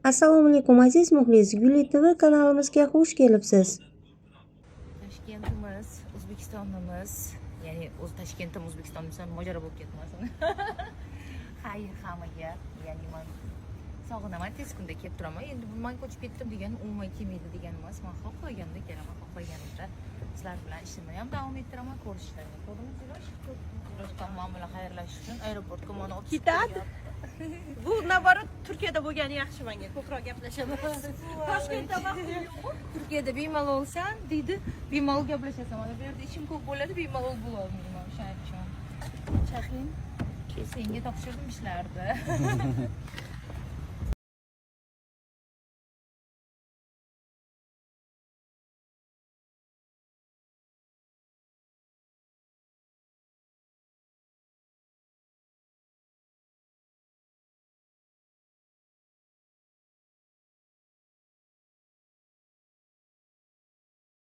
Assalomu alaykum aziz muxlis, Guli TV kanalimizga xush kelibsiz. Toshkentimiz, O'zbekistonimiz, ya'ni Toshkentim O'zbekistonimizdan mojaro bo'lib ketmasin. Xayr hammaga, ya'ni men sog'inaman, tez kunda kelib turaman. Endi bu men ko'chib ketdim degan umuman kelmaydi degan emas. Men xohlaganda kelaman, xohlaganimda sizlar bilan ishimni ham davom ettiraman, ko'rishlarni. To'g'rimi? Tamom bilan xayrlashish uchun aeroportga meni olib ketadi. Bu naborot Turkiyada bo'lgani yaxshi menga. Ko'proq gaplashamiz. Toshkentda vaqt yo'q. Turkiyada bemalol olsan deydi, bemalol gaplashasan. Mana bu yerda ishim ko'p bo'ladi, bemalol bo'la olmayman o'shaning uchun. Shahrin senga topshirdim ishlarni.